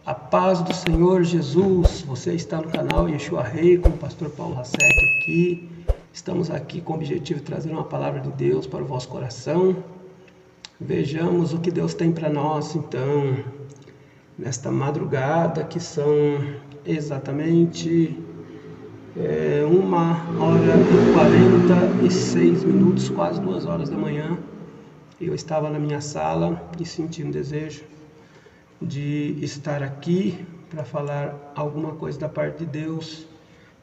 A paz do Senhor Jesus, você está no canal Yeshua Rei com o pastor Paulo Hasek aqui. Estamos aqui com o objetivo de trazer uma palavra de Deus para o vosso coração. Vejamos o que Deus tem para nós, então, nesta madrugada, que são exatamente 1h46, quase 2 horas da manhã. Eu estava na minha sala e senti um desejo de estar aqui para falar alguma coisa da parte de Deus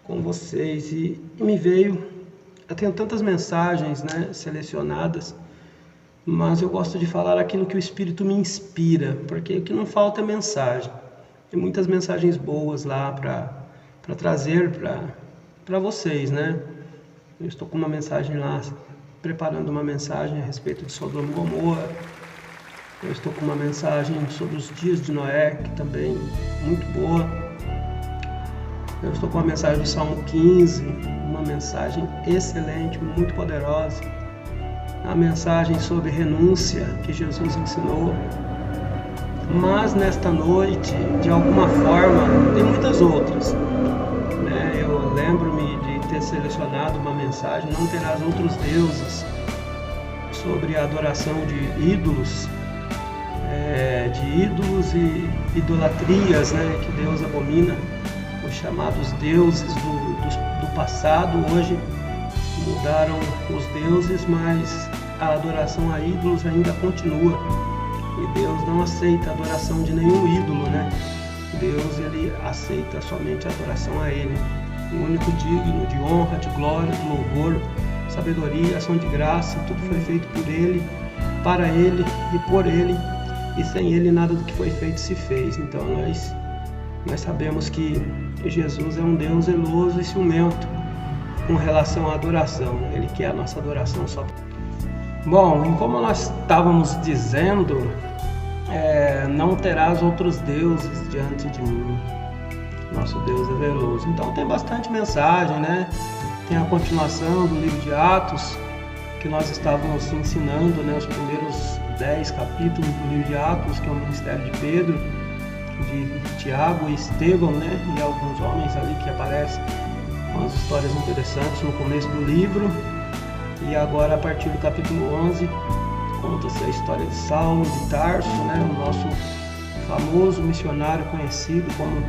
com vocês. E me veio, eu tenho tantas mensagens, selecionadas, mas eu gosto de falar aquilo que o Espírito me inspira, porque o que não falta é mensagem. Tem muitas mensagens boas lá para trazer para vocês, Eu estou com uma mensagem lá, preparando uma mensagem a respeito de Sodoma e Gomorra. Eu estou com uma mensagem sobre os dias de Noé, que também é muito boa. Eu estou com uma mensagem do Salmo 15, uma mensagem excelente, muito poderosa. A mensagem sobre renúncia que Jesus ensinou. Mas nesta noite, de alguma forma, tem muitas outras. Eu lembro-me de ter selecionado uma mensagem, não terás outros deuses, sobre a adoração de ídolos e idolatrias, que Deus abomina. Os chamados deuses do passado hoje mudaram os deuses, mas a adoração a ídolos ainda continua. E Deus não aceita a adoração de nenhum ídolo, Deus, ele aceita somente a adoração a Ele, o único digno de honra, de glória, de louvor, sabedoria, ação de graça. Tudo foi feito por Ele, para Ele e por Ele, e sem Ele nada do que foi feito se fez. Então nós sabemos que Jesus é um Deus zeloso e ciumento com relação à adoração. Ele quer a nossa adoração só. Bom, e como nós estávamos dizendo, não terás outros deuses diante de mim. Nosso Deus é zeloso. Então tem bastante mensagem, Tem a continuação do livro de Atos, que nós estávamos ensinando, os primeiros 10 capítulos do livro de Atos, que é o ministério de Pedro, de Tiago e Estevão, e alguns homens ali que aparecem com as histórias interessantes no começo do livro. E agora, a partir do capítulo 11, conta-se a história de Saulo de Tarso, o nosso famoso missionário conhecido como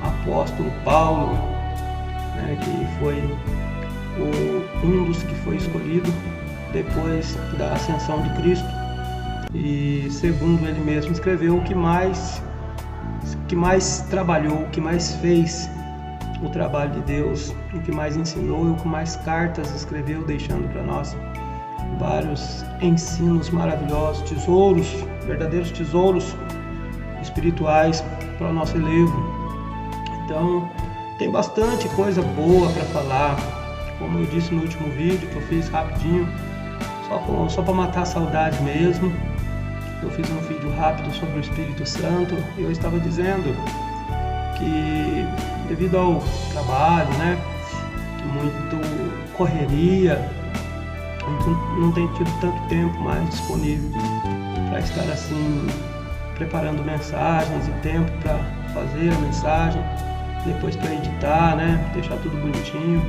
apóstolo Paulo, que foi um dos que foi escolhido depois da ascensão de Cristo. E segundo ele mesmo escreveu, o que mais trabalhou, o que mais fez o trabalho de Deus, o que mais ensinou e o que mais cartas escreveu, deixando para nós vários ensinos maravilhosos, tesouros, verdadeiros tesouros espirituais para o nosso elevo. Então tem bastante coisa boa para falar, como eu disse no último vídeo que eu fiz rapidinho, só para matar a saudade mesmo. Eu fiz um vídeo rápido sobre o Espírito Santo e eu estava dizendo que devido ao trabalho, muito correria, não tenho tido tanto tempo mais disponível para estar assim preparando mensagens e tempo para fazer a mensagem, depois para editar, deixar tudo bonitinho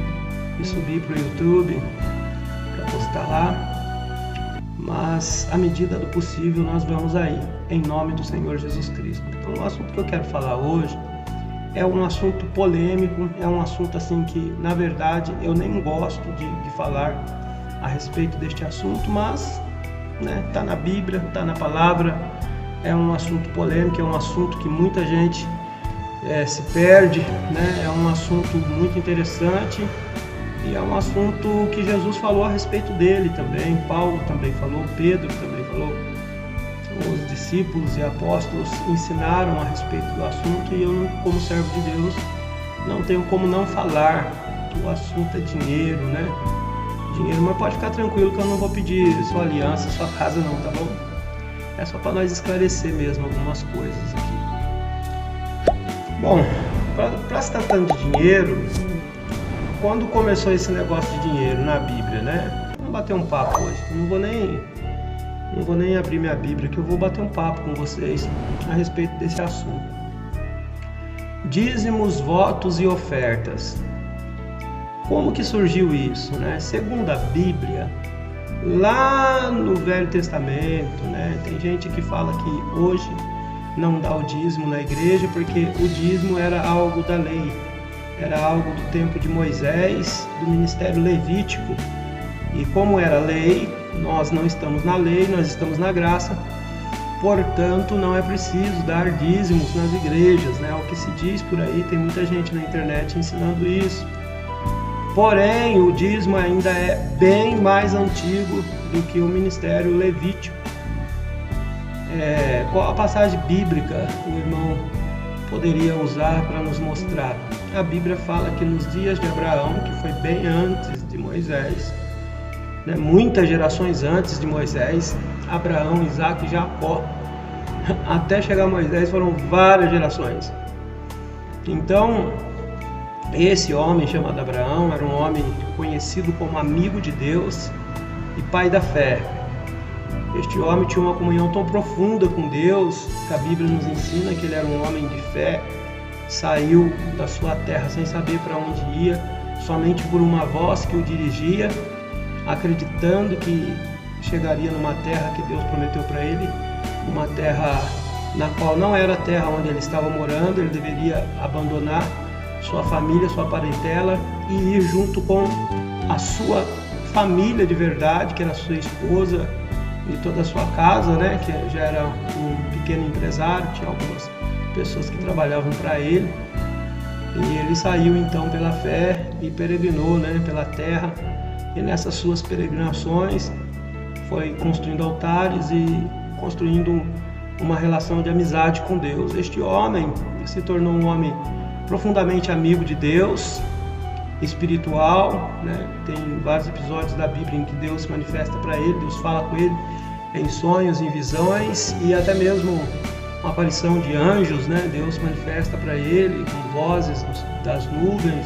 e subir para o YouTube para postar lá. Mas à medida do possível nós vamos aí, em nome do Senhor Jesus Cristo. Então o assunto que eu quero falar hoje é um assunto polêmico, é um assunto assim que, na verdade, eu nem gosto de falar a respeito deste assunto, mas tá na Bíblia, tá na palavra. É um assunto polêmico, é um assunto que muita gente se perde, É um assunto muito interessante e é um assunto que Jesus falou a respeito dele também. Paulo também falou, Pedro também falou. Os discípulos e apóstolos ensinaram a respeito do assunto e eu, como servo de Deus, não tenho como não falar. O assunto é dinheiro, Dinheiro, mas pode ficar tranquilo que eu não vou pedir sua aliança, sua casa não, tá bom? É só para nós esclarecer mesmo algumas coisas aqui. Bom, para se tratando de dinheiro, quando começou esse negócio de dinheiro na Bíblia, Vamos bater um papo hoje. Não vou nem abrir minha Bíblia, que eu vou bater um papo com vocês a respeito desse assunto. dízimos, votos e ofertas. Como que surgiu isso, né? Segundo a Bíblia, lá no Velho Testamento, né? Tem gente que fala que hoje não dá o dízimo na igreja porque o dízimo era algo da lei, era algo do tempo de Moisés, do ministério levítico. E como era lei, nós não estamos na lei, nós estamos na graça. Portanto, não é preciso dar dízimos nas igrejas, né? É o que se diz por aí, tem muita gente na internet ensinando isso. Porém, o dízimo ainda é bem mais antigo do que o ministério levítico. Qual a passagem bíblica o irmão poderia usar para nos mostrar? A Bíblia fala que nos dias de Abraão, que foi bem antes de Moisés, né, muitas gerações antes de Moisés, Abraão, Isaac e Jacó, até chegar a Moisés foram várias gerações. Então, esse homem chamado Abraão era um homem conhecido como amigo de Deus e pai da fé. Este homem tinha uma comunhão tão profunda com Deus que a Bíblia nos ensina que ele era um homem de fé, saiu da sua terra sem saber para onde ia, somente por uma voz que o dirigia, acreditando que chegaria numa terra que Deus prometeu para ele, uma terra na qual não era a terra onde ele estava morando, ele deveria abandonar sua família, sua parentela e ir junto com a sua família de verdade, que era sua esposa e toda a sua casa, né, que já era um pequeno empresário, tinha algumas pessoas que trabalhavam para ele. E ele saiu então pela fé e peregrinou, né, pela terra, e nessas suas peregrinações foi construindo altares e construindo uma relação de amizade com Deus. Este homem se tornou um homem profundamente amigo de Deus, espiritual, né? Tem vários episódios da Bíblia em que Deus se manifesta para ele, Deus fala com ele em sonhos, em visões e até mesmo uma aparição de anjos, né? Deus se manifesta para ele com vozes das nuvens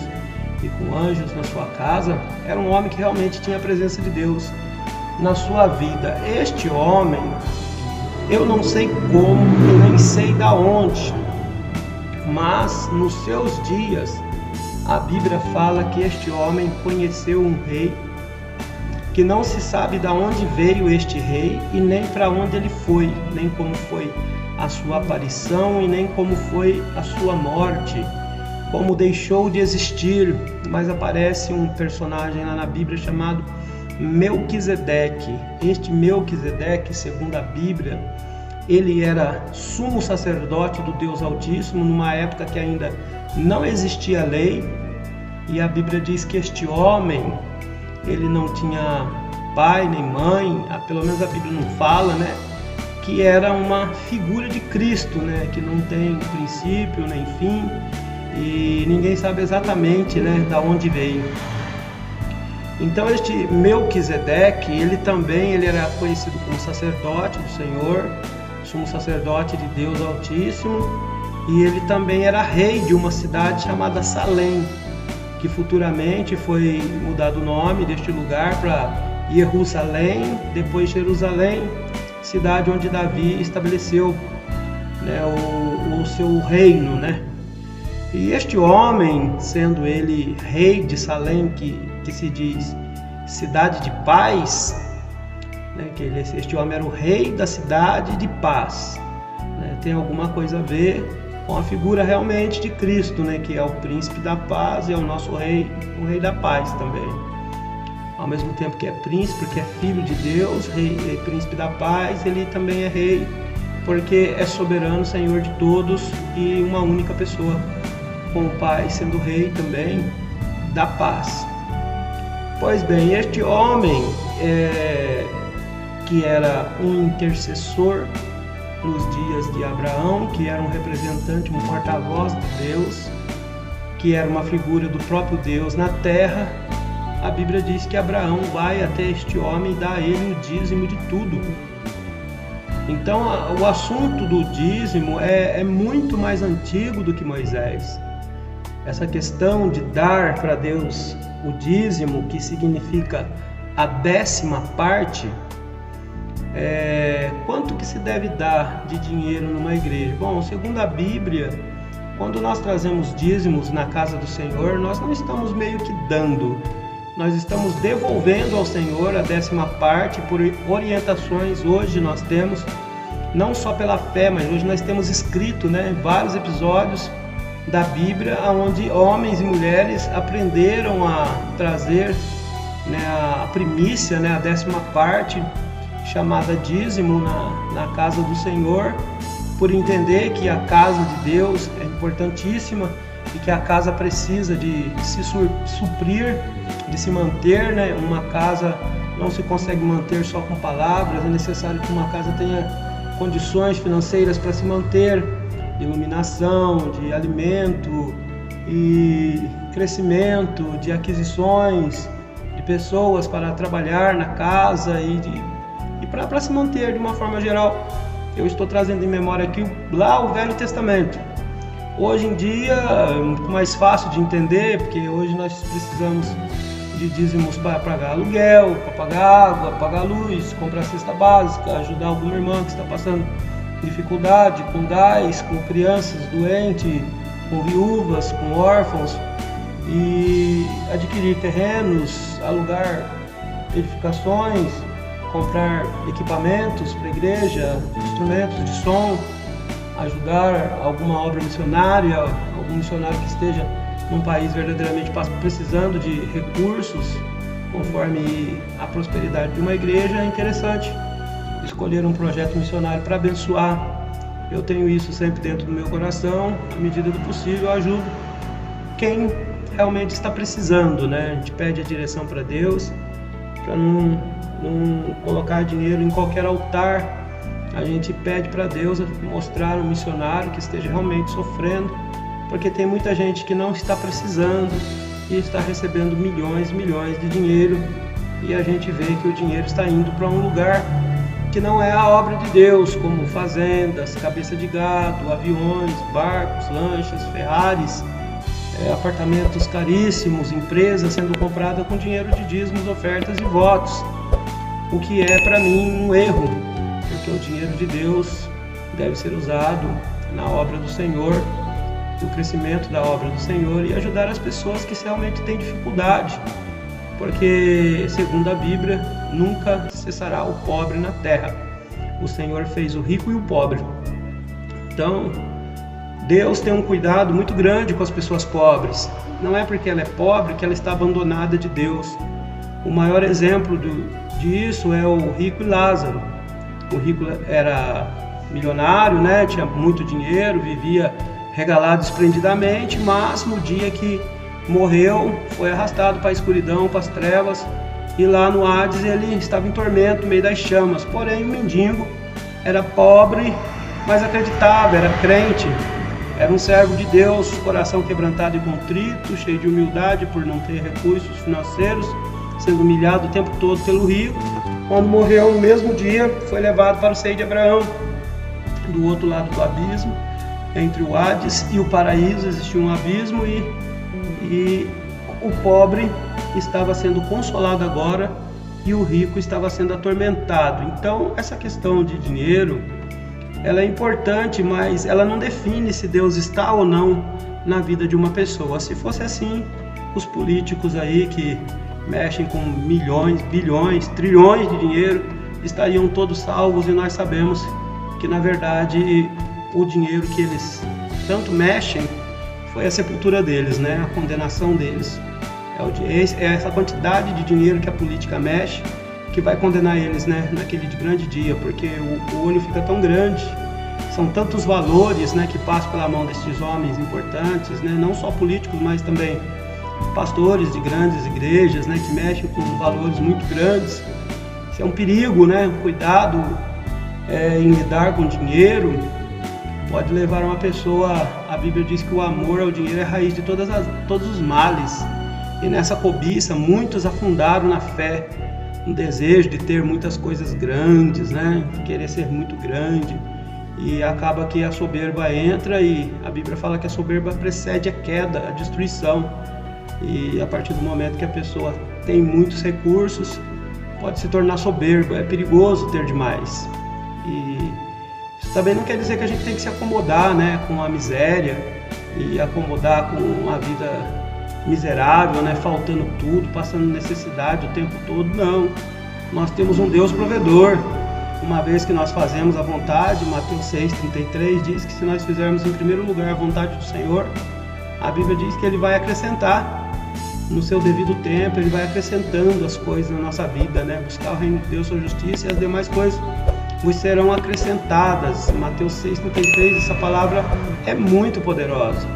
e com anjos na sua casa. Era um homem que realmente tinha a presença de Deus na sua vida. Este homem, eu não sei como e nem sei da onde, mas nos seus dias a Bíblia fala que este homem conheceu um rei, que não se sabe de onde veio este rei e nem para onde ele foi, nem como foi a sua aparição e nem como foi a sua morte, como deixou de existir. Mas aparece um personagem lá na Bíblia chamado Melquisedeque. Este Melquisedeque, segundo a Bíblia, ele era sumo sacerdote do Deus Altíssimo numa época que ainda não existia lei, e a Bíblia diz que este homem, ele não tinha pai nem mãe, pelo menos a Bíblia não fala, né? Que era uma figura de Cristo, né? Que não tem princípio nem fim, e ninguém sabe exatamente, né, da onde veio. Então este Melquisedeque, ele era conhecido como sacerdote do Senhor, sumo sacerdote de Deus Altíssimo, e ele também era rei de uma cidade chamada Salém, que futuramente foi mudado o nome deste lugar para Jerusalém, depois Jerusalém, cidade onde Davi estabeleceu, né, o seu reino, né? E este homem, sendo ele rei de Salém, que se diz cidade de paz, né, que este homem era o rei da cidade de paz, né? Tem alguma coisa a ver com a figura realmente de Cristo, né, que é o príncipe da paz e é o nosso rei, o rei da paz também. Ao mesmo tempo que é príncipe, porque é filho de Deus, rei, príncipe da paz, ele também é rei, porque é soberano, Senhor de todos e uma única pessoa, com o Pai sendo rei também da paz. Pois bem, este homem que era um intercessor nos dias de Abraão, que era um representante, um porta-voz de Deus, que era uma figura do próprio Deus na terra, a Bíblia diz que Abraão vai até este homem e dá a ele o dízimo de tudo. Então o assunto do dízimo é muito mais antigo do que Moisés. Essa questão de dar para Deus o dízimo, que significa a 10ª parte, quanto que se deve dar de dinheiro numa igreja? Bom, segundo a Bíblia, Quando nós trazemos dízimos na casa do Senhor, nós não estamos meio que dando, nós estamos devolvendo ao Senhor a 10ª parte por orientações. Hoje nós temos, não só pela fé, mas hoje nós temos escrito, vários episódios da Bíblia onde homens e mulheres aprenderam a trazer a primícia, a 10ª parte, chamada dízimo na casa do Senhor, por entender que a casa de Deus é importantíssima e que a casa precisa de se suprir, de se manter, Uma casa não se consegue manter só com palavras, é necessário que uma casa tenha condições financeiras para se manter, de iluminação, de alimento e crescimento, de aquisições, de pessoas para trabalhar na casa e para se manter de uma forma geral. Eu estou trazendo em memória aqui lá o Velho Testamento. Hoje em dia é muito mais fácil de entender, porque hoje nós precisamos de dízimos para pagar aluguel, para pagar água, pagar luz, comprar cesta básica, ajudar alguma irmã que está passando dificuldade com gás, com crianças doentes, com viúvas, com órfãos, e adquirir terrenos, alugar edificações, comprar equipamentos para a igreja, instrumentos de som, ajudar alguma obra missionária, algum missionário que esteja num país verdadeiramente precisando de recursos, conforme a prosperidade de uma igreja. É interessante escolher um projeto missionário para abençoar. Eu tenho isso sempre dentro do meu coração. À medida do possível, eu ajudo quem realmente está precisando, A gente pede a direção para Deus, para não colocar dinheiro em qualquer altar. A gente pede para Deus mostrar um missionário que esteja realmente sofrendo, porque tem muita gente que não está precisando e está recebendo milhões de dinheiro, e a gente vê que o dinheiro está indo para um lugar que não é a obra de Deus, como fazendas, cabeça de gado, aviões, barcos, lanchas, Ferraris, apartamentos caríssimos, empresas sendo compradas com dinheiro de dízimos, ofertas e votos, o que é para mim um erro, porque o dinheiro de Deus deve ser usado na obra do Senhor, no crescimento da obra do Senhor, e ajudar as pessoas que realmente têm dificuldade, porque segundo a Bíblia nunca cessará o pobre na terra. O Senhor fez o rico e o pobre. Então Deus tem um cuidado muito grande com as pessoas pobres. Não é porque ela é pobre que ela está abandonada de Deus. O maior exemplo disso é o rico e Lázaro. O rico era milionário, tinha muito dinheiro, vivia regalado esplendidamente, mas no dia que morreu, foi arrastado para a escuridão, para as trevas, e lá no Hades ele estava em tormento, no meio das chamas. Porém, o mendigo era pobre, mas acreditava, era crente, era um servo de Deus, coração quebrantado e contrito, cheio de humildade por não ter recursos financeiros, sendo humilhado o tempo todo pelo rico. Quando morreu, no mesmo dia, foi levado para o seio de Abraão. Do outro lado do abismo, entre o Hades e o paraíso, existia um abismo, e o pobre estava sendo consolado agora e o rico estava sendo atormentado. Então, essa questão de dinheiro, ela é importante, mas ela não define se Deus está ou não na vida de uma pessoa. Se fosse assim, os políticos aí que mexem com milhões, bilhões, trilhões de dinheiro estariam todos salvos, e nós sabemos que na verdade o dinheiro que eles tanto mexem foi a sepultura deles, a condenação deles. É essa quantidade de dinheiro que a política mexe que vai condenar eles, naquele grande dia, porque o olho fica tão grande, são tantos valores, que passam pela mão desses homens importantes, não só políticos, mas também pastores de grandes igrejas, que mexem com valores muito grandes. Isso é um perigo, Cuidado em lidar com dinheiro pode levar uma pessoa. A Bíblia diz que o amor ao dinheiro é a raiz de todos os males, e nessa cobiça muitos afundaram na fé, no desejo de ter muitas coisas grandes, querer ser muito grande, e acaba que a soberba entra, e a Bíblia fala que a soberba precede a queda, a destruição. E a partir do momento que a pessoa tem muitos recursos, pode se tornar soberba. É perigoso ter demais. E isso também não quer dizer que a gente tem que se acomodar, com a miséria. e acomodar com uma vida miserável, né? Faltando tudo, passando necessidade o tempo todo. Não, nós temos um Deus provedor. Uma vez que nós fazemos a vontade, Mateus 6,33 diz que se nós fizermos em primeiro lugar a vontade do Senhor, a Bíblia diz que Ele vai acrescentar no seu devido tempo, Ele vai acrescentando as coisas na nossa vida, né? Buscar o reino de Deus, sua justiça, e as demais coisas vos serão acrescentadas. Mateus 6,33, essa palavra é muito poderosa.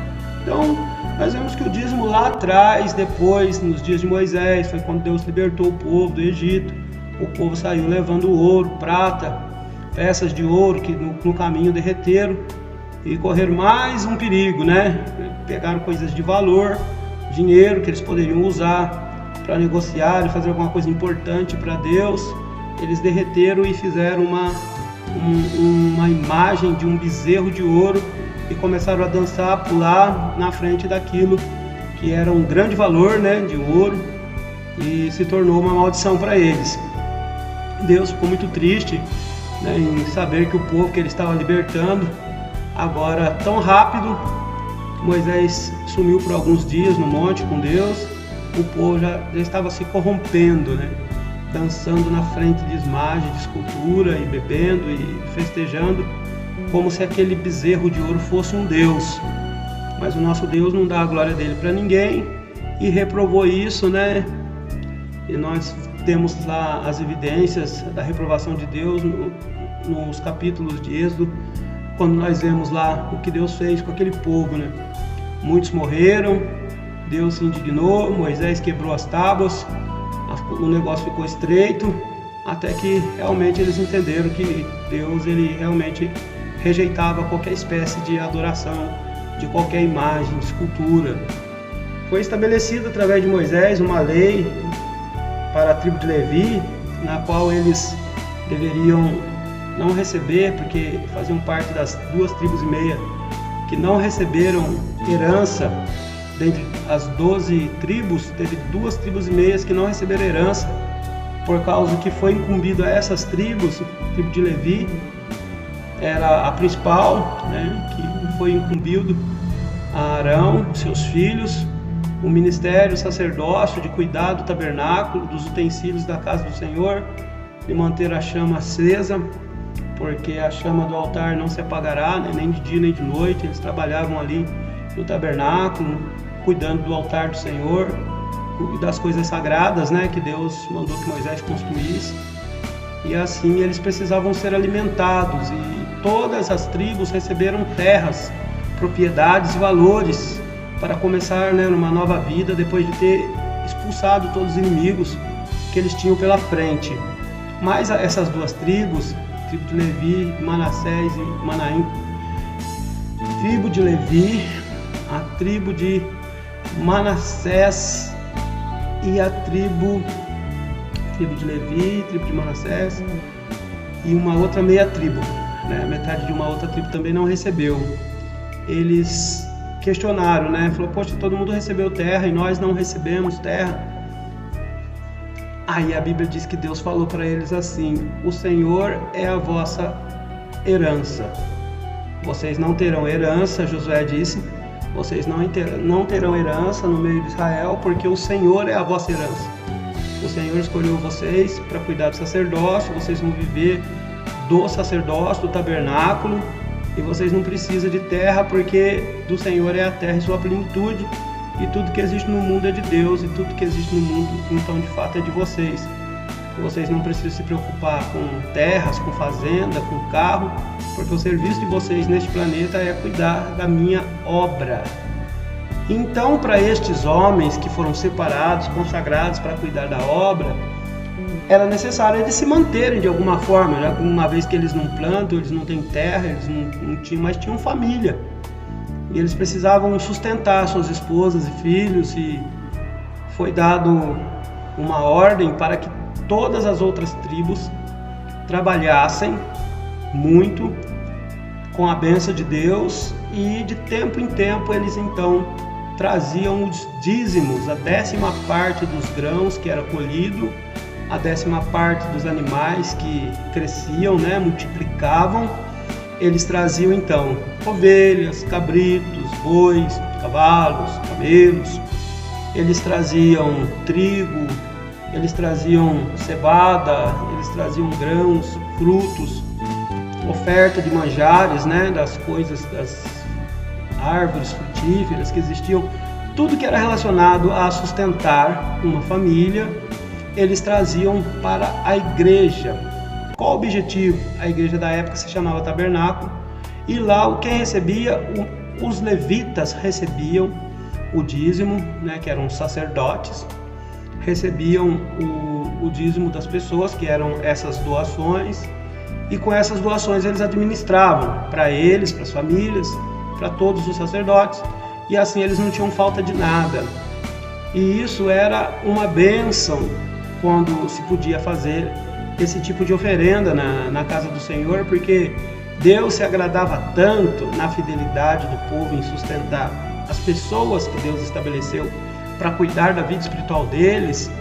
Então, nós vemos que o dízimo lá atrás, depois, nos dias de Moisés, foi quando Deus libertou o povo do Egito. O povo saiu levando ouro, prata, peças de ouro que no caminho derreteram e correram mais um perigo, né? Pegaram coisas de valor, dinheiro que eles poderiam usar para negociar e fazer alguma coisa importante para Deus. Eles derreteram e fizeram uma imagem de um bezerro de ouro e começaram a dançar, pular na frente daquilo que era um grande valor, né, de ouro, e se tornou uma maldição para eles. Deus ficou muito triste, né, em saber que o povo que ele estava libertando, agora tão rápido, Moisés sumiu por alguns dias no monte com Deus, o povo já estava se corrompendo, né, dançando na frente de imagem, de escultura, e bebendo e festejando, como se aquele bezerro de ouro fosse um Deus. Mas o nosso Deus não dá a glória dele para ninguém e reprovou isso, né? E nós temos lá as evidências da reprovação de Deus nos capítulos de Êxodo, quando nós vemos lá o que Deus fez com aquele povo, né? Muitos morreram, Deus se indignou, Moisés quebrou as tábuas, o negócio ficou estreito, até que realmente eles entenderam que Deus, ele realmente rejeitava qualquer espécie de adoração, de qualquer imagem, de escultura. Foi estabelecida através de Moisés uma lei para a tribo de Levi, na qual eles deveriam não receber, porque faziam parte das 2,5 que não receberam herança. Dentre as 12 tribos, teve 2,5 que não receberam herança, por causa que foi incumbido a essas tribos. A tribo de Levi era a principal, né, que foi incumbido a Arão, seus filhos, o ministério, o sacerdócio de cuidar do tabernáculo, dos utensílios da casa do Senhor, de manter a chama acesa, porque a chama do altar não se apagará, né, nem de dia nem de noite. Eles trabalhavam ali no tabernáculo, cuidando do altar do Senhor e das coisas sagradas, né, que Deus mandou que Moisés construísse. E assim eles precisavam ser alimentados, e todas as tribos receberam terras, propriedades e valores para começar, né, numa nova vida, depois de ter expulsado todos os inimigos que eles tinham pela frente. Mas essas duas tribos, a tribo de Levi, Manassés e Manaim, tribo de Levi, a tribo de Manassés e a tribo de Levi, tribo de Manassés e uma outra meia tribo, né? Metade de uma outra tribo também não recebeu. Eles questionaram, né? Falou, poxa, todo mundo recebeu terra e nós não recebemos terra. Aí a Bíblia diz que Deus falou para eles assim: o Senhor é a vossa herança. Vocês não terão herança, Josué disse, vocês não terão herança no meio de Israel, porque o Senhor é a vossa herança. O Senhor escolheu vocês para cuidar do sacerdócio, vocês vão viver do sacerdócio, do tabernáculo, e vocês não precisam de terra, porque do Senhor é a terra em sua plenitude, e tudo que existe no mundo é de Deus, e tudo que existe no mundo, então, de fato, é de vocês. Vocês não precisam se preocupar com terras, com fazenda, com carro, porque o serviço de vocês neste planeta é cuidar da minha obra. Então, para estes homens que foram separados, consagrados para cuidar da obra, era necessário eles se manterem de alguma forma, já que uma vez que eles não plantam, eles não têm terra, eles não tinham, mas tinham família. E eles precisavam sustentar suas esposas e filhos, e foi dado uma ordem para que todas as outras tribos trabalhassem muito com a bênção de Deus, e de tempo em tempo eles então traziam os dízimos, a 10ª parte dos grãos que era colhido, a 10ª parte dos animais que cresciam, né, multiplicavam. Eles traziam então ovelhas, cabritos, bois, cavalos, camelos. Eles traziam trigo, eles traziam cevada, eles traziam grãos, frutos, oferta de manjares, né, das coisas, das árvores frutíferas que existiam, tudo que era relacionado a sustentar uma família, eles traziam para a igreja. Qual o objetivo? A igreja da época se chamava tabernáculo, e lá quem recebia, os levitas recebiam o dízimo, né, que eram os sacerdotes, recebiam o dízimo das pessoas, que eram essas doações, e com essas doações eles administravam para eles, para as famílias, para todos os sacerdotes, e assim eles não tinham falta de nada. E isso era uma bênção quando se podia fazer esse tipo de oferenda na casa do Senhor, porque Deus se agradava tanto na fidelidade do povo em sustentar as pessoas que Deus estabeleceu para cuidar da vida espiritual deles,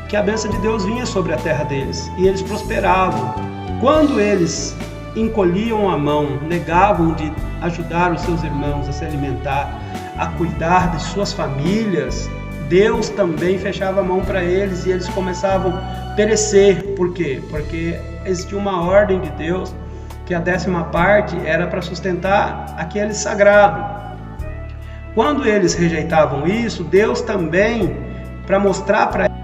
que a bênção de Deus vinha sobre a terra deles e eles prosperavam. Quando eles encolhiam a mão, negavam de ajudar os seus irmãos a se alimentar, a cuidar de suas famílias, Deus também fechava a mão para eles e eles começavam a perecer. Por quê? Porque existia uma ordem de Deus que a 10ª parte era para sustentar aquele sagrado. Quando eles rejeitavam isso, Deus também, para mostrar para eles,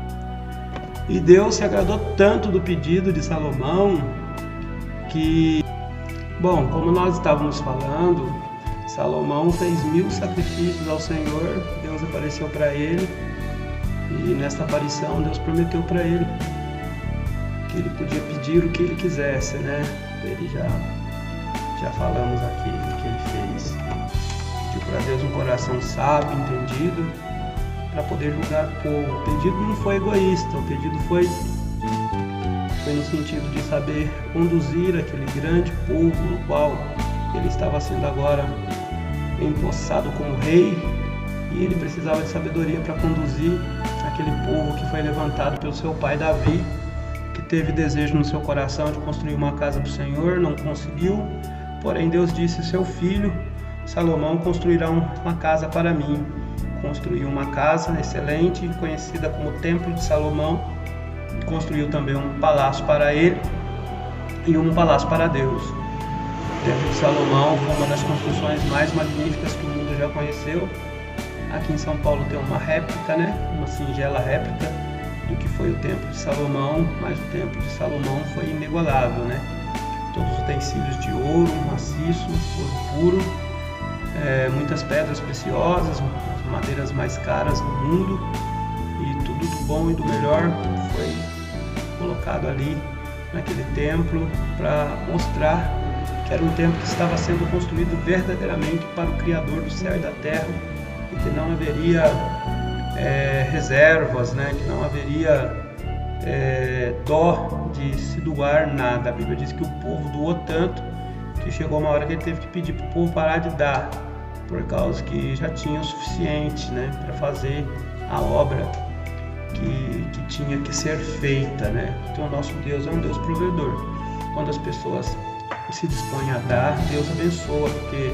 e Deus se agradou tanto do pedido de Salomão, que, bom, como nós estávamos falando, Salomão fez 1000 sacrifícios ao Senhor. Deus apareceu para ele, e nesta aparição Deus prometeu para ele que ele podia pedir o que ele quisesse, né? Ele já falamos aqui o que ele fez. Pediu para Deus um coração sábio, entendido, para poder julgar o povo. O pedido não foi egoísta, o pedido foi no sentido de saber conduzir aquele grande povo no qual ele estava sendo agora empossado como rei, e ele precisava de sabedoria para conduzir aquele povo que foi levantado pelo seu pai Davi, que teve desejo no seu coração de construir uma casa para o Senhor, não conseguiu, porém Deus disse: seu filho Salomão construirá uma casa para mim. Construiu uma casa excelente, conhecida como Templo de Salomão, e construiu também um palácio para ele e um palácio para Deus. O Templo de Salomão foi uma das construções mais magníficas que o mundo já conheceu. Aqui em São Paulo tem uma réplica, né? Uma singela réplica do que foi o Templo de Salomão, mas o Templo de Salomão foi inigualável, né? Todos os utensílios de ouro maciço, ouro puro, muitas pedras preciosas, as madeiras mais caras do mundo, e tudo do bom e do melhor foi colocado ali naquele templo para mostrar que era um templo que estava sendo construído verdadeiramente para o Criador do céu e da terra, e que não haveria reservas, né? Que não haveria dó de se doar nada. A Bíblia diz que o povo doou tanto que chegou uma hora que ele teve que pedir para o povo parar de dar, por causa que já tinha o suficiente, né, para fazer a obra que tinha que ser feita, né? Então o nosso Deus é um Deus provedor. Quando as pessoas se dispõem a dar, Deus abençoa, porque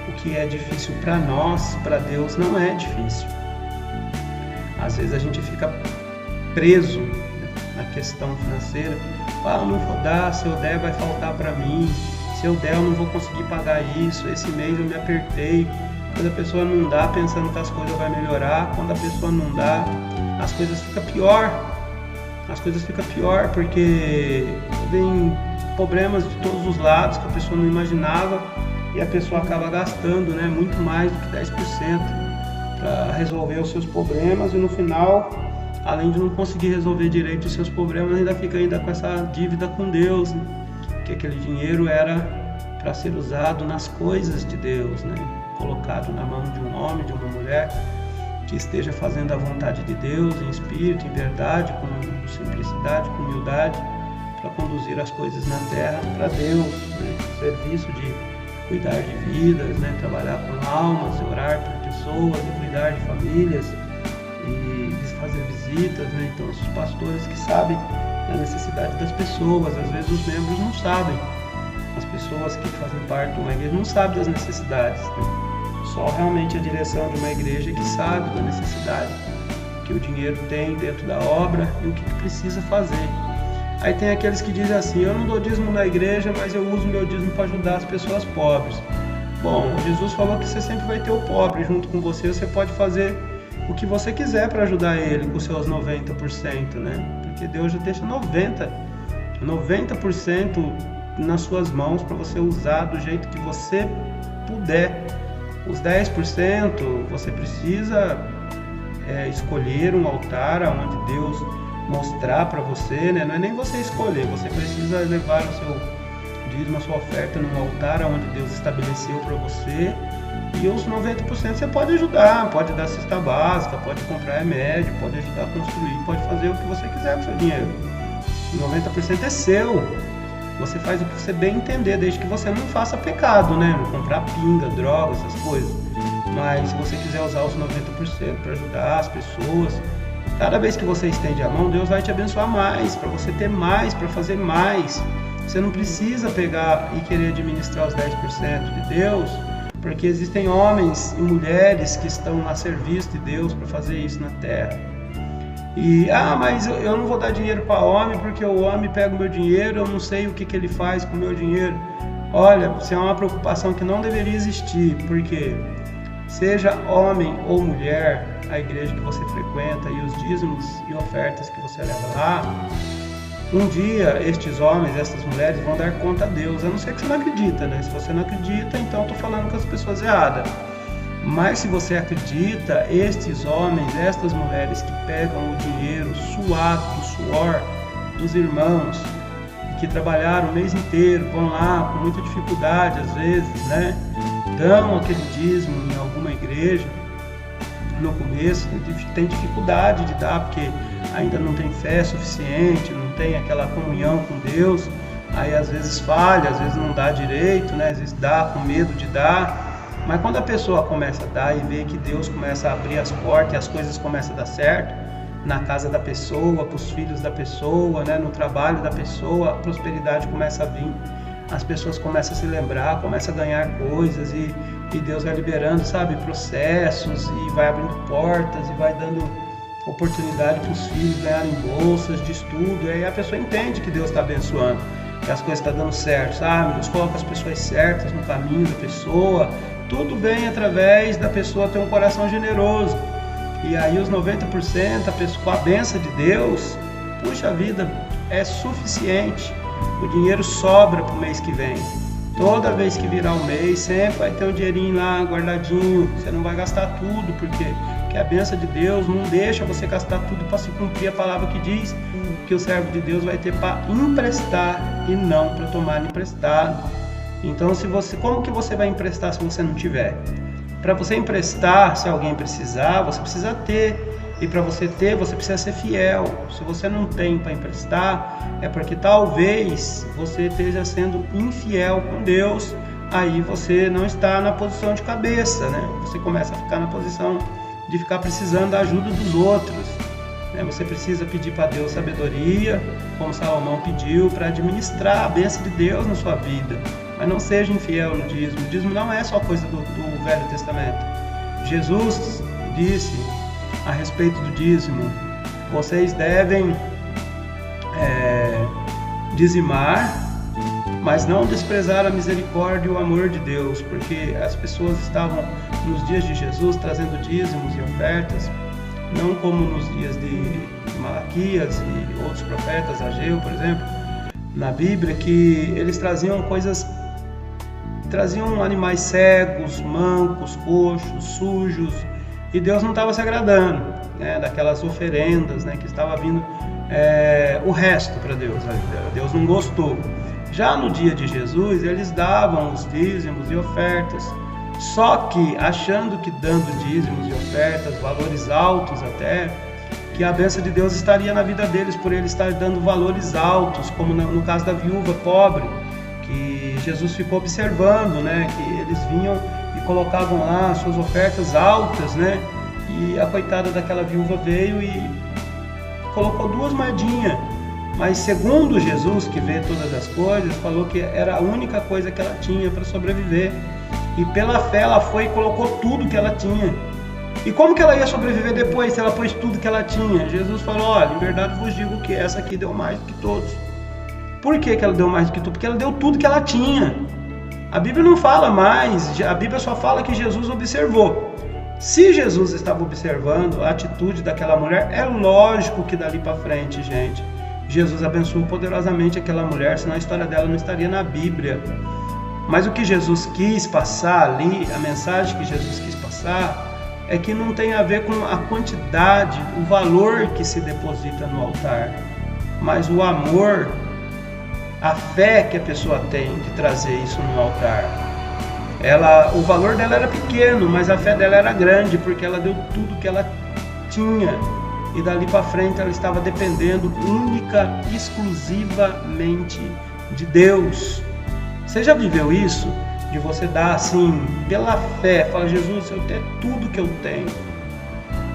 o que é difícil para nós, para Deus não é difícil. Às vezes a gente fica preso na questão financeira. Eu não vou dar, se eu der vai faltar para mim, se eu der eu não vou conseguir pagar isso, esse mês eu me apertei. Quando a pessoa não dá, pensando que as coisas vão melhorar, quando a pessoa não dá, as coisas ficam pior. As coisas ficam pior porque vem problemas de todos os lados que a pessoa não imaginava, e a pessoa acaba gastando, né, muito mais do que 10% para resolver os seus problemas, e no final, além de não conseguir resolver direito os seus problemas, ainda fica com essa dívida com Deus, né? Que aquele dinheiro era para ser usado nas coisas de Deus, né? Colocado na mão de um homem, de uma mulher que esteja fazendo a vontade de Deus em espírito, em verdade, com simplicidade, com humildade, para conduzir as coisas na terra para Deus, né? Serviço de cuidar de vidas, né? Trabalhar com almas, orar por pessoas, e cuidar de famílias e fazer visitas, né? Então, esses pastores que sabem da necessidade das pessoas, às vezes os membros não sabem. As pessoas que fazem parte de uma igreja não sabem das necessidades, né? Só realmente a direção de uma igreja que sabe da necessidade que o dinheiro tem dentro da obra e o que precisa fazer. Aí tem aqueles que dizem assim: eu não dou dízimo na igreja, mas eu uso meu dízimo para ajudar as pessoas pobres. Bom, Jesus falou que você sempre vai ter o pobre junto com você, você pode fazer o que você quiser para ajudar ele com os seus 90%, né? Porque Deus já deixa 90% nas suas mãos para você usar do jeito que você puder. Os 10% você precisa escolher um altar onde Deus mostrar para você, né? Não é nem você escolher, você precisa levar o seu dízimo, a sua oferta num altar onde Deus estabeleceu para você. E os 90% você pode ajudar, pode dar cesta básica, pode comprar remédio, pode ajudar a construir, pode fazer o que você quiser com o seu dinheiro. 90% é seu. Você faz o que você bem entender, desde que você não faça pecado, né? Não comprar pinga, droga, essas coisas. Mas se você quiser usar os 90% para ajudar as pessoas, cada vez que você estende a mão, Deus vai te abençoar mais, para você ter mais, para fazer mais. Você não precisa pegar e querer administrar os 10% de Deus, porque existem homens e mulheres que estão a serviço de Deus para fazer isso na terra. E, mas eu não vou dar dinheiro para homem, porque o homem pega o meu dinheiro, eu não sei o que ele faz com o meu dinheiro. Olha, isso é uma preocupação que não deveria existir, porque seja homem ou mulher, a igreja que você frequenta e os dízimos e ofertas que você leva lá, um dia estes homens, essas mulheres vão dar conta a Deus, a não ser que você não acredita, né? Se você não acredita, então estou falando com as pessoas erradas. Mas se você acredita, estes homens, estas mulheres que pegam o dinheiro suado do suor dos irmãos, que trabalharam o mês inteiro, vão lá com muita dificuldade às vezes, né? Dão aquele dízimo em alguma igreja, no começo tem dificuldade de dar, porque ainda não tem fé suficiente, não tem aquela comunhão com Deus, aí às vezes falha, às vezes não dá direito, né? Às vezes dá com medo de dar. Mas quando a pessoa começa a dar e vê que Deus começa a abrir as portas e as coisas começam a dar certo, na casa da pessoa, para os filhos da pessoa, né? No trabalho da pessoa, a prosperidade começa a vir, as pessoas começam a se lembrar, começam a ganhar coisas e Deus vai liberando, sabe, processos e vai abrindo portas e vai dando oportunidade para os filhos ganharem bolsas de estudo. E aí a pessoa entende que Deus está abençoando, que as coisas estão dando certo, sabe? Deus coloca as pessoas certas no caminho da pessoa. Tudo vem através da pessoa ter um coração generoso. E aí os 90%, a pessoa, com a bênção de Deus, puxa vida, é suficiente. O dinheiro sobra para o mês que vem. Toda vez que virar o mês, sempre vai ter um dinheirinho lá guardadinho. Você não vai gastar tudo, porque a bênção de Deus não deixa você gastar tudo para se cumprir a palavra que diz que o servo de Deus vai ter para emprestar e não para tomar emprestado. Então, como que você vai emprestar se você não tiver? Para você emprestar, se alguém precisar, você precisa ter. E para você ter, você precisa ser fiel. Se você não tem para emprestar, é porque talvez você esteja sendo infiel com Deus. Aí você não está na posição de cabeça, né? Você começa a ficar na posição de ficar precisando da ajuda dos outros. Você precisa pedir para Deus sabedoria, como Salomão pediu, para administrar a bênção de Deus na sua vida. Mas não seja infiel no dízimo. O dízimo não é só coisa do Velho Testamento. Jesus disse a respeito do dízimo: vocês devem dizimar, mas não desprezar a misericórdia e o amor de Deus, porque as pessoas estavam nos dias de Jesus trazendo dízimos e ofertas, não como nos dias de Malaquias e outros profetas, Ageu, por exemplo, na Bíblia, que eles traziam animais cegos, mancos, coxos, sujos, e Deus não estava se agradando, né, daquelas oferendas, né, que estava vindo o resto para Deus. Deus não gostou. Já no dia de Jesus, eles davam os dízimos e ofertas, só que achando que dando dízimos e ofertas, valores altos até, que a bênção de Deus estaria na vida deles, por ele estar dando valores altos, como no caso da viúva pobre, que Jesus ficou observando, né, que eles vinham e colocavam lá suas ofertas altas, né, e a coitada daquela viúva veio e colocou 2 moedinhas, Mas segundo Jesus, que vê todas as coisas, falou que era a única coisa que ela tinha para sobreviver. E pela fé ela foi e colocou tudo que ela tinha. E como que ela ia sobreviver depois, se ela pôs tudo que ela tinha? Jesus falou, olha, em verdade vos digo que essa aqui deu mais do que todos. Por que ela deu mais do que tudo? Porque ela deu tudo que ela tinha. A Bíblia não fala mais, a Bíblia só fala que Jesus observou. Se Jesus estava observando a atitude daquela mulher, é lógico que dali para frente, gente, Jesus abençoou poderosamente aquela mulher, senão a história dela não estaria na Bíblia. Mas o que Jesus quis passar ali, a mensagem que Jesus quis passar, é que não tem a ver com a quantidade, o valor que se deposita no altar, mas o amor, a fé que a pessoa tem de trazer isso no altar. O valor dela era pequeno, mas a fé dela era grande, porque ela deu tudo que ela tinha. E dali para frente ela estava dependendo única, exclusivamente de Deus. Você já viveu isso? De você dar assim, pela fé, fala, Jesus, eu tenho tudo que eu tenho.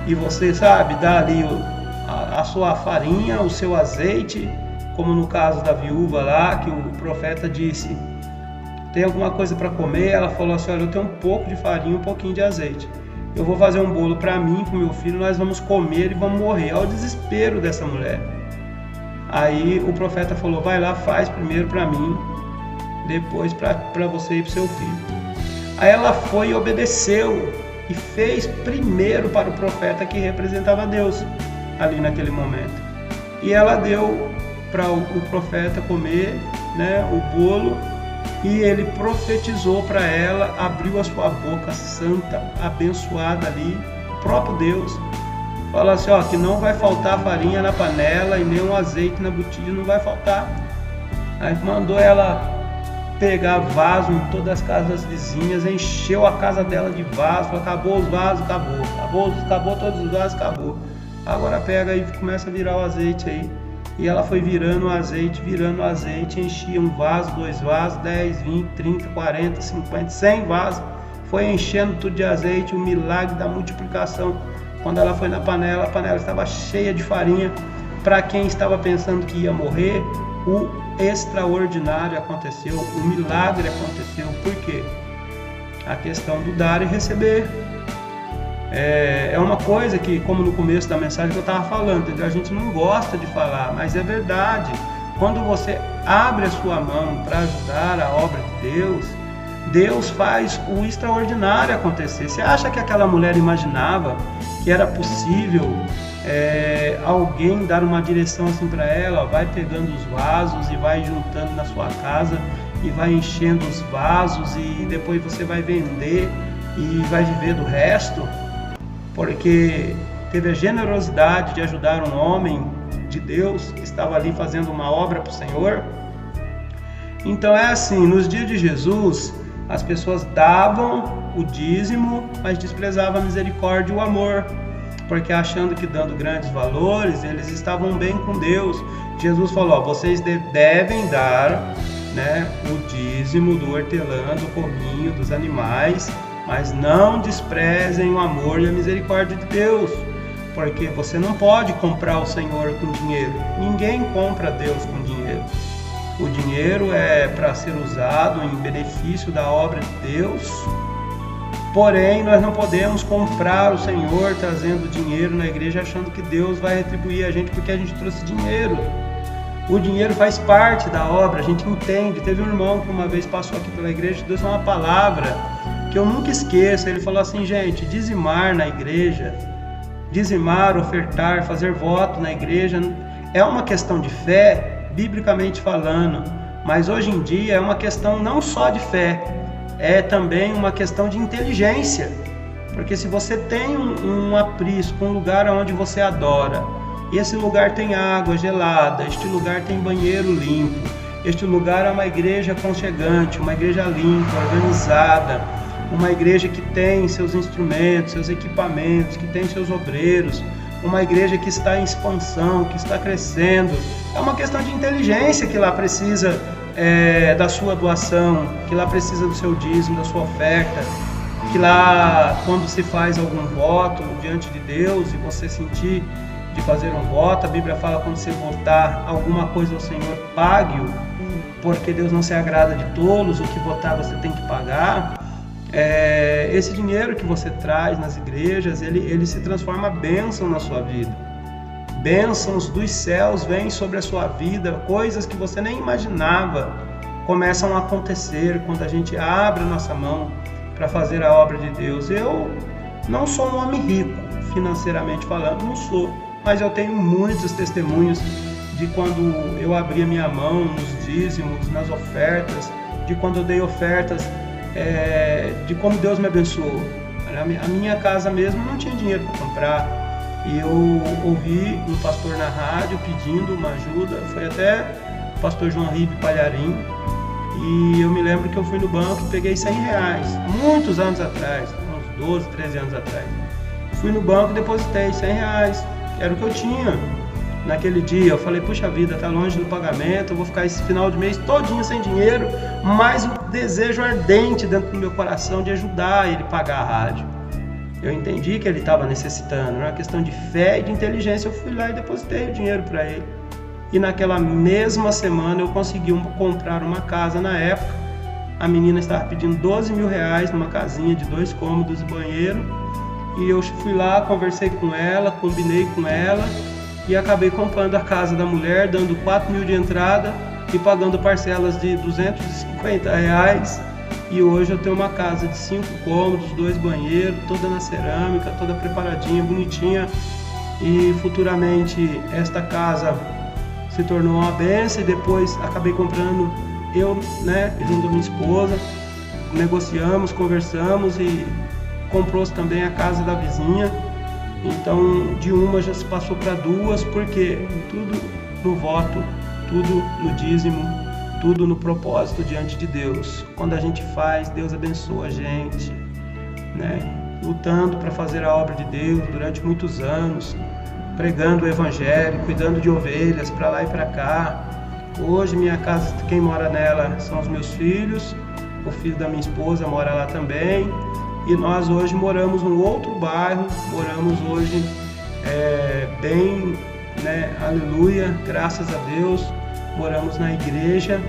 E você, sabe, dá ali a sua farinha, o seu azeite, como no caso da viúva lá, que o profeta disse, tem alguma coisa para comer? Ela falou assim, olha, eu tenho um pouco de farinha, um pouquinho de azeite. Eu vou fazer um bolo para mim, para o meu filho, nós vamos comer e vamos morrer. Olha o desespero dessa mulher. Aí o profeta falou, vai lá, faz primeiro para mim, depois para você e para o seu filho. Aí ela foi e obedeceu e fez primeiro para o profeta que representava Deus ali naquele momento. E ela deu para o profeta comer, né, o bolo, e ele profetizou para ela, abriu a sua boca santa, abençoada ali, o próprio Deus. Fala assim, ó, que não vai faltar farinha na panela e nem um azeite na botija, não vai faltar. Aí mandou ela pegar vaso em todas as casas vizinhas, encheu a casa dela de vaso, falou, acabou os vasos, acabou todos os vasos, acabou. Agora pega aí e começa a virar o azeite aí. E ela foi virando o azeite, enchia um vaso, 2 vasos, 10, 20, 30, 40, 50, 100 vasos. Foi enchendo tudo de azeite, o milagre da multiplicação. Quando ela foi na panela, a panela estava cheia de farinha. Para quem estava pensando que ia morrer, o extraordinário aconteceu, o milagre aconteceu. Por quê? A questão do dar e receber. É uma coisa que, como no começo da mensagem que eu estava falando, entendeu? A gente não gosta de falar, mas é verdade. Quando você abre a sua mão para ajudar a obra de Deus, Deus faz o extraordinário acontecer. Você acha que aquela mulher imaginava que era possível alguém dar uma direção assim para ela? Ó, vai pegando os vasos e vai juntando na sua casa e vai enchendo os vasos e depois você vai vender e vai viver do resto? Porque teve a generosidade de ajudar um homem de Deus que estava ali fazendo uma obra para o Senhor. Então é assim, nos dias de Jesus, as pessoas davam o dízimo, mas desprezavam a misericórdia e o amor, porque achando que dando grandes valores, eles estavam bem com Deus. Jesus falou, ó, vocês devem dar, né, o dízimo do hortelã, do cominho, dos animais, mas não desprezem o amor e a misericórdia de Deus, porque você não pode comprar o Senhor com dinheiro. Ninguém compra Deus com dinheiro. O dinheiro é para ser usado em benefício da obra de Deus, porém nós não podemos comprar o Senhor trazendo dinheiro na igreja achando que Deus vai retribuir a gente porque a gente trouxe dinheiro. O dinheiro faz parte da obra, a gente entende. Teve um irmão que uma vez passou aqui pela igreja e deu uma palavra que eu nunca esqueço. Ele falou assim, gente, dizimar na igreja, dizimar, ofertar, fazer voto na igreja é uma questão de fé, biblicamente falando, mas hoje em dia é uma questão não só de fé, é também uma questão de inteligência, porque se você tem um aprisco, um lugar onde você adora, e esse lugar tem água gelada, este lugar tem banheiro limpo, este lugar é uma igreja aconchegante, uma igreja limpa, organizada, uma igreja que tem seus instrumentos, seus equipamentos, que tem seus obreiros, uma igreja que está em expansão, que está crescendo. É uma questão de inteligência que lá precisa da sua doação, que lá precisa do seu dízimo, da sua oferta, que lá quando se faz algum voto diante de Deus e você sentir de fazer um voto. A Bíblia fala, quando você votar alguma coisa ao Senhor, pague-o, porque Deus não se agrada de tolos, o que votar você tem que pagar. Esse dinheiro que você traz nas igrejas, ele se transforma bênção na sua vida. Bênçãos dos céus vêm sobre a sua vida, coisas que você nem imaginava começam a acontecer quando a gente abre a nossa mão para fazer a obra de Deus. Eu não sou um homem rico, financeiramente falando, não sou, mas eu tenho muitos testemunhos de quando eu abri a minha mão nos dízimos, nas ofertas, de quando eu dei ofertas, de como Deus me abençoou. A minha casa mesmo não tinha dinheiro para comprar, e eu ouvi um pastor na rádio pedindo uma ajuda, foi até o pastor João Ribe Palharim, e eu me lembro que eu fui no banco e peguei R$100, muitos anos atrás, uns 12, 13 anos atrás. Fui no banco e depositei R$100, era o que eu tinha naquele dia. Eu falei, puxa vida, tá longe do pagamento, eu vou ficar esse final de mês todinho sem dinheiro, mas o desejo ardente dentro do meu coração de ajudar ele a pagar a rádio. Eu entendi que ele estava necessitando, era uma questão de fé e de inteligência. Eu fui lá e depositei o dinheiro para ele. E naquela mesma semana eu consegui comprar uma casa. Na época, a menina estava pedindo R$12 mil numa casinha de 2 cômodos e banheiro. E eu fui lá, conversei com ela, combinei com ela e acabei comprando a casa da mulher, dando R$4 mil de entrada e pagando parcelas de R$250. E hoje eu tenho uma casa de 5 cômodos, 2 banheiros, toda na cerâmica, toda preparadinha, bonitinha. E futuramente esta casa se tornou uma bênção, e depois acabei comprando eu, junto à minha esposa, negociamos, conversamos e comprou-se também a casa da vizinha. Então de uma já se passou para 2, porque tudo no voto, tudo no dízimo, tudo no propósito diante de Deus. Quando a gente faz, Deus abençoa a gente, lutando para fazer a obra de Deus durante muitos anos, pregando o evangelho, cuidando de ovelhas para lá e para cá. Hoje minha casa, quem mora nela são os meus filhos, o filho da minha esposa mora lá também, e nós hoje moramos num outro bairro, moramos hoje bem, aleluia, graças a Deus. Moramos na igreja,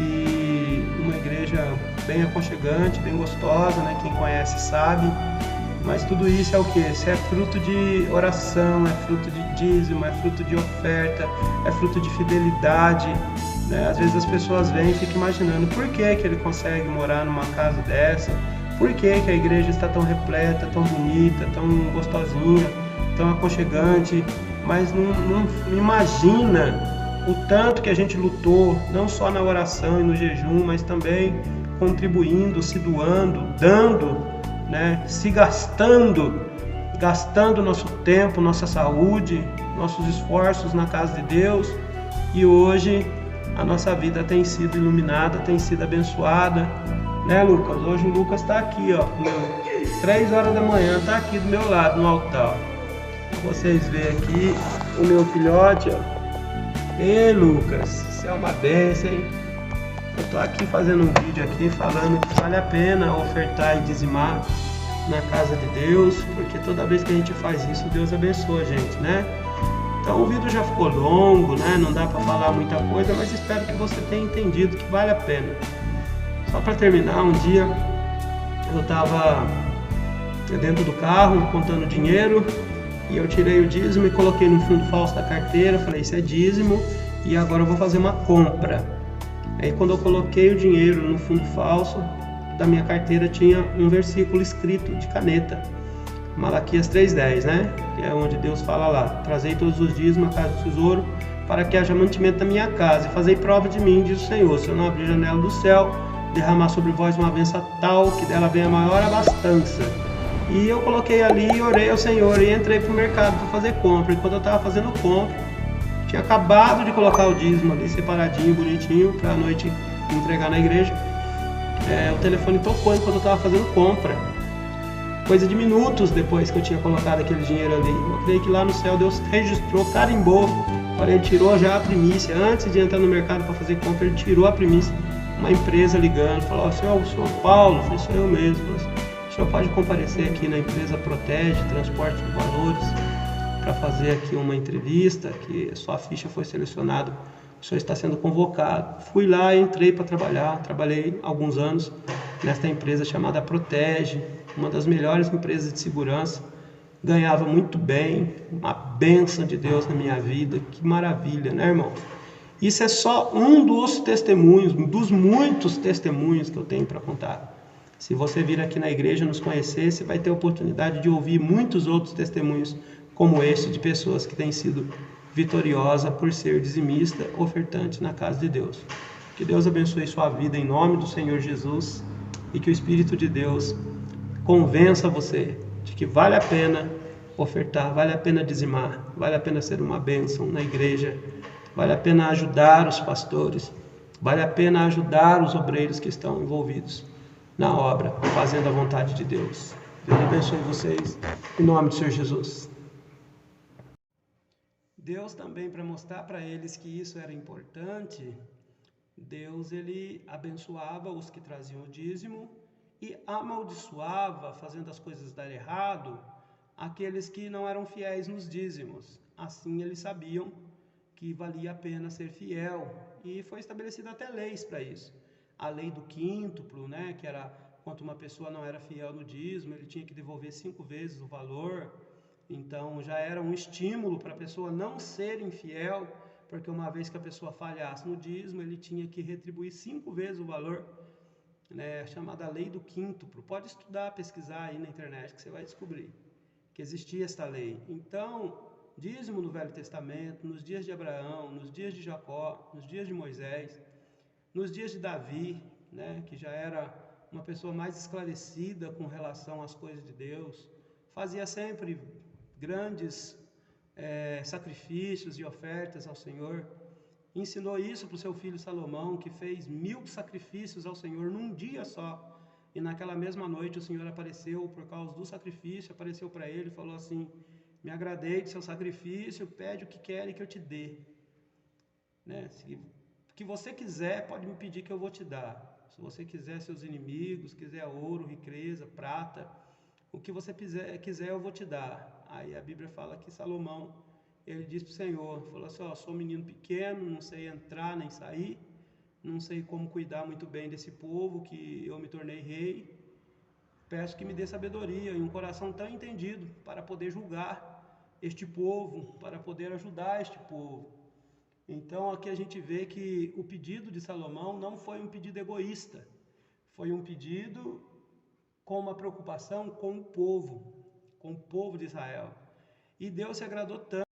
e uma igreja bem aconchegante, bem gostosa, quem conhece sabe. Mas tudo isso é o quê? Isso é fruto de oração, é fruto de dízimo, é fruto de oferta, é fruto de fidelidade. Às vezes as pessoas vêm e ficam imaginando por que ele consegue morar numa casa dessa, por que a igreja está tão repleta, tão bonita, tão gostosinha, tão aconchegante, mas não imagina o tanto que a gente lutou, não só na oração e no jejum, mas também contribuindo, se doando, dando, se gastando nosso tempo, nossa saúde, nossos esforços na casa de Deus. E hoje a nossa vida tem sido iluminada, tem sido abençoada, Lucas? Hoje o Lucas está aqui, 3 horas da manhã, está aqui do meu lado no altar. Vocês veem aqui o meu filhote, Ei, Lucas, isso é uma bênção, hein? Eu tô aqui fazendo um vídeo aqui falando que vale a pena ofertar e dizimar na casa de Deus, porque toda vez que a gente faz isso, Deus abençoa a gente, Então o vídeo já ficou longo, não dá para falar muita coisa, mas espero que você tenha entendido que vale a pena. Só para terminar, um dia eu estava dentro do carro contando dinheiro, e eu tirei o dízimo e coloquei no fundo falso da carteira. Falei, isso é dízimo, e agora eu vou fazer uma compra. Aí quando eu coloquei o dinheiro no fundo falso da minha carteira, tinha um versículo escrito de caneta, Malaquias 3:10, que é onde Deus fala lá: trazei todos os dízimos à casa do tesouro, para que haja mantimento da minha casa, e fazei prova de mim, diz o Senhor, se eu não abrir a janela do céu, derramar sobre vós uma bênção tal, que dela venha a maior abastança. E eu coloquei ali e orei ao Senhor e entrei para o mercado para fazer compra. E quando eu estava fazendo compra, tinha acabado de colocar o dízimo ali separadinho, bonitinho, para a noite entregar na igreja. O telefone tocou enquanto eu estava fazendo compra. Coisa de minutos depois que eu tinha colocado aquele dinheiro ali. Eu creio que lá no céu Deus registrou, carimbou. Olha, ele tirou já a primícia. Antes de entrar no mercado para fazer compra, ele tirou a primícia. Uma empresa ligando, falou: o senhor Paulo? Eu falei: sou eu mesmo. O senhor pode comparecer aqui na empresa Protege Transporte de Valores. para fazer aqui uma entrevista, que sua ficha foi selecionada, o senhor está sendo convocado. Fui lá, entrei para trabalhar, trabalhei alguns anos nesta empresa chamada Protege, uma das melhores empresas de segurança, ganhava muito bem, uma bênção de Deus na minha vida, que maravilha, né, irmãos? Isso é só um dos testemunhos, dos muitos testemunhos que eu tenho para contar. Se você vir aqui na igreja nos conhecer, você vai ter a oportunidade de ouvir muitos outros testemunhos como este, de pessoas que têm sido vitoriosas por ser dizimista, ofertante na casa de Deus. Que Deus abençoe sua vida em nome do Senhor Jesus e que o Espírito de Deus convença você de que vale a pena ofertar, vale a pena dizimar, vale a pena ser uma bênção na igreja, vale a pena ajudar os pastores, vale a pena ajudar os obreiros que estão envolvidos na obra, fazendo a vontade de Deus. Deus abençoe vocês, em nome do Senhor Jesus. Deus também, para mostrar para eles que isso era importante, Deus ele abençoava os que traziam o dízimo e amaldiçoava, fazendo as coisas dar errado, aqueles que não eram fiéis nos dízimos. Assim eles sabiam que valia a pena ser fiel, e foi estabelecida até leis para isso. A lei do quíntuplo, né, que era quando uma pessoa não era fiel no dízimo, ele tinha que devolver 5 vezes o valor. Então já era um estímulo para a pessoa não ser infiel, porque uma vez que a pessoa falhasse no dízimo, ele tinha que retribuir 5 vezes o valor, né, chamada lei do quíntuplo. Pode estudar, pesquisar aí na internet que você vai descobrir que existia esta lei. Então, dízimo no Velho Testamento, nos dias de Abraão, nos dias de Jacó, nos dias de Moisés, nos dias de Davi, né, que já era uma pessoa mais esclarecida com relação às coisas de Deus, fazia sempre grandes sacrifícios e ofertas ao Senhor. Ensinou isso para o seu filho Salomão, que fez 1000 sacrifícios ao Senhor num dia só. E naquela mesma noite o Senhor apareceu por causa do sacrifício, apareceu para ele e falou assim: me agradei de seu sacrifício, pede o que quer que eu te dê. Né? O que você quiser, pode me pedir que eu vou te dar. Se você quiser seus inimigos, quiser ouro, riqueza, prata, o que você quiser eu vou te dar. Aí a Bíblia fala que Salomão, ele disse para o Senhor, falou assim: ó, sou um menino pequeno, não sei entrar nem sair, não sei como cuidar muito bem desse povo que eu me tornei rei. Peço que me dê sabedoria e um coração tão entendido para poder julgar este povo, para poder ajudar este povo. Então aqui a gente vê que o pedido de Salomão não foi um pedido egoísta, foi um pedido com uma preocupação com o povo de Israel. E Deus se agradou tanto